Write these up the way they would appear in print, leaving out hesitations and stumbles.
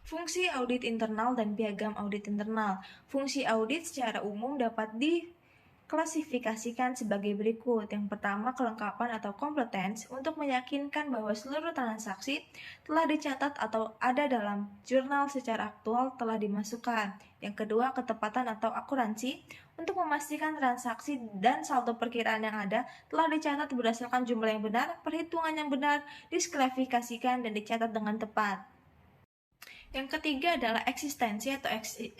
Fungsi audit internal dan piagam audit internal. Fungsi audit secara umum dapat diklasifikasikan sebagai berikut. Yang pertama, kelengkapan atau kompetensi untuk meyakinkan bahwa seluruh transaksi telah dicatat atau ada dalam jurnal secara aktual telah dimasukkan. Yang kedua, ketepatan atau akuransi untuk memastikan transaksi dan saldo perkiraan yang ada telah dicatat berdasarkan jumlah yang benar, perhitungan yang benar, disklasifikasikan dan dicatat dengan tepat. Yang ketiga adalah eksistensi atau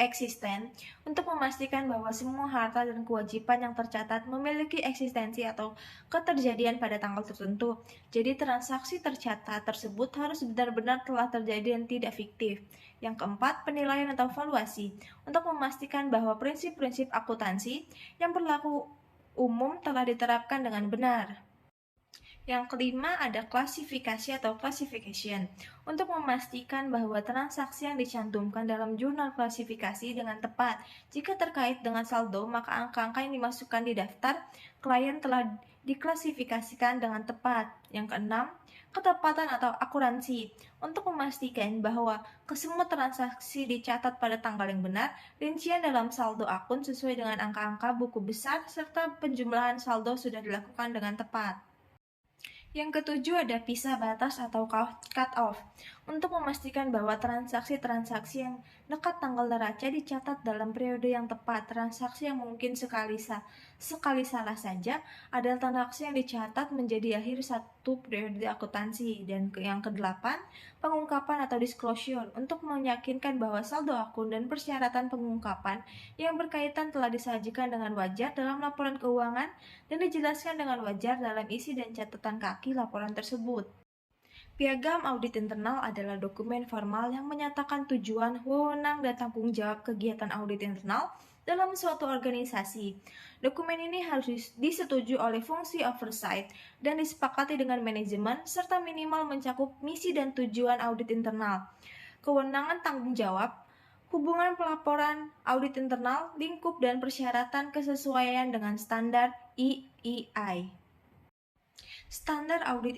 eksisten untuk memastikan bahwa semua harta dan kewajiban yang tercatat memiliki eksistensi atau keterjadian pada tanggal tertentu. Jadi transaksi tercatat tersebut harus benar-benar telah terjadi dan tidak fiktif. Yang keempat, penilaian atau valuasi untuk memastikan bahwa prinsip-prinsip akuntansi yang berlaku umum telah diterapkan dengan benar. Yang kelima ada klasifikasi atau classification untuk memastikan bahwa transaksi yang dicantumkan dalam jurnal klasifikasi dengan tepat. Jika terkait dengan saldo, maka angka-angka yang dimasukkan di daftar klien telah diklasifikasikan dengan tepat. Yang keenam, ketepatan atau akuransi untuk memastikan bahwa kesemua transaksi dicatat pada tanggal yang benar, rincian dalam saldo akun sesuai dengan angka-angka buku besar, serta penjumlahan saldo sudah dilakukan dengan tepat. Yang ketujuh ada pisah batas atau cut off untuk memastikan bahwa transaksi-transaksi yang dekat tanggal neraca dicatat dalam periode yang tepat. Transaksi yang mungkin sekali salah saja adalah transaksi yang dicatat menjadi akhir satu periode akuntansi. Dan yang kedelapan, pengungkapan atau disclosure untuk meyakinkan bahwa saldo akun dan persyaratan pengungkapan yang berkaitan telah disajikan dengan wajar dalam laporan keuangan dan dijelaskan dengan wajar dalam isi dan catatan kaki laporan tersebut. Piagam audit internal adalah dokumen formal yang menyatakan tujuan, wewenang, dan tanggung jawab kegiatan audit internal dalam suatu organisasi. Dokumen ini harus disetujui oleh fungsi oversight dan disepakati dengan manajemen, serta minimal mencakup misi dan tujuan audit internal. Kewenangan tanggung jawab, hubungan pelaporan, audit internal, lingkup, dan persyaratan kesesuaian dengan standar EEI. Standar Audit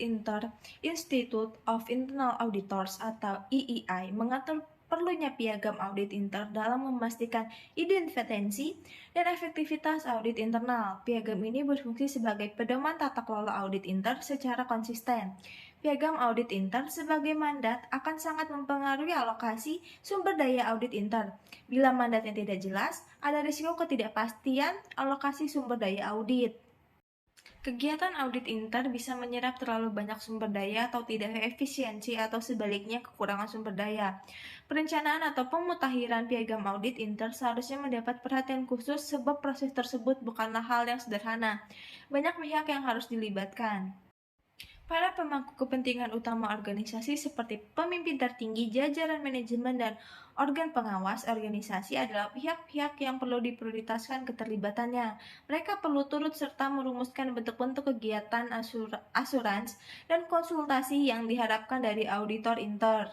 Institute of Internal Auditors atau EEI mengatur perlunya piagam audit inter dalam memastikan independensi dan efektivitas audit internal. Piagam ini berfungsi sebagai pedoman tata kelola audit inter secara konsisten. Piagam audit inter sebagai mandat akan sangat mempengaruhi alokasi sumber daya audit inter. Bila mandatnya tidak jelas, ada risiko ketidakpastian alokasi sumber daya audit. Kegiatan audit inter bisa menyerap terlalu banyak sumber daya atau tidak efisiensi atau sebaliknya kekurangan sumber daya. Perencanaan atau pemutakhiran piagam audit inter seharusnya mendapat perhatian khusus sebab proses tersebut bukanlah hal yang sederhana. Banyak pihak yang harus dilibatkan. Para pemangku kepentingan utama organisasi seperti pemimpin tertinggi, jajaran manajemen, dan organ pengawas organisasi adalah pihak-pihak yang perlu diprioritaskan keterlibatannya. Mereka perlu turut serta merumuskan bentuk-bentuk kegiatan asurans dan konsultasi yang diharapkan dari auditor inter.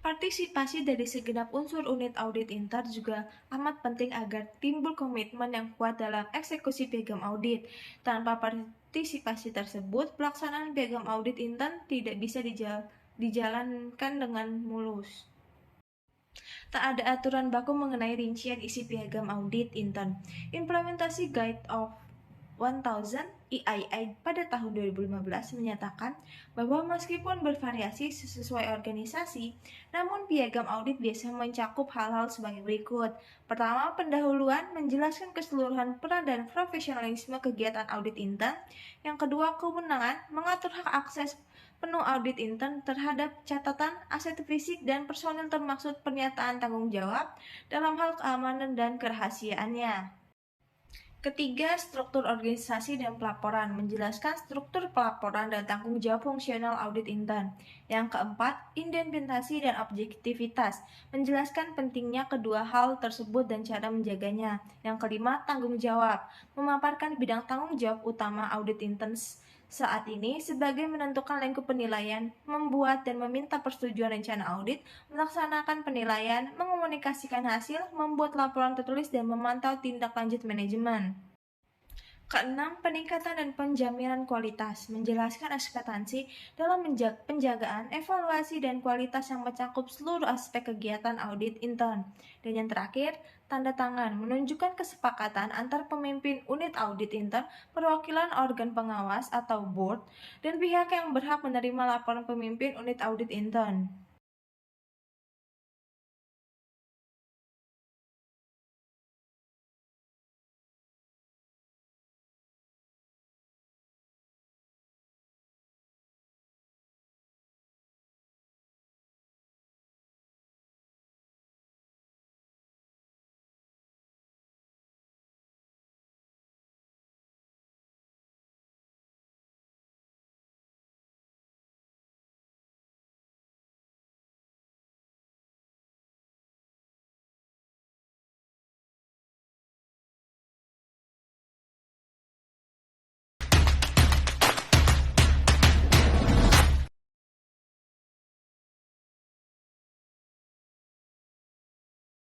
Partisipasi dari segenap unsur unit audit inter juga amat penting agar timbul komitmen yang kuat dalam eksekusi piagam audit. Tanpa partisipasi tersebut, pelaksanaan piagam audit intern tidak bisa dijalankan dengan mulus. Tak ada aturan baku mengenai rincian isi piagam audit intern. Implementasi Guide of 1000 EII pada tahun 2015 menyatakan bahwa meskipun bervariasi sesuai organisasi, namun piagam audit biasanya mencakup hal-hal sebagai berikut. Pertama, pendahuluan menjelaskan keseluruhan peran dan profesionalisme kegiatan audit intern. Yang kedua, kewenangan mengatur hak akses penuh audit intern terhadap catatan, aset fisik, dan personil termaksud pernyataan tanggung jawab dalam hal keamanan dan kerahasiaannya. Ketiga, struktur organisasi dan pelaporan menjelaskan struktur pelaporan dan tanggung jawab fungsional audit intern. Yang keempat, independensi dan objektivitas menjelaskan pentingnya kedua hal tersebut dan cara menjaganya. Yang kelima, tanggung jawab memaparkan bidang tanggung jawab utama audit intern saat ini sebagai menentukan lingkup penilaian, membuat dan meminta persetujuan rencana audit, melaksanakan penilaian, mengomunikasikan hasil, membuat laporan tertulis, dan memantau tindak lanjut manajemen. Keenam, peningkatan dan penjaminan kualitas, menjelaskan ekspektasi dalam penjagaan, evaluasi, dan kualitas yang mencakup seluruh aspek kegiatan audit intern. Dan yang terakhir, tanda tangan, menunjukkan kesepakatan antar pemimpin unit audit intern, perwakilan organ pengawas atau board, dan pihak yang berhak menerima laporan pemimpin unit audit intern.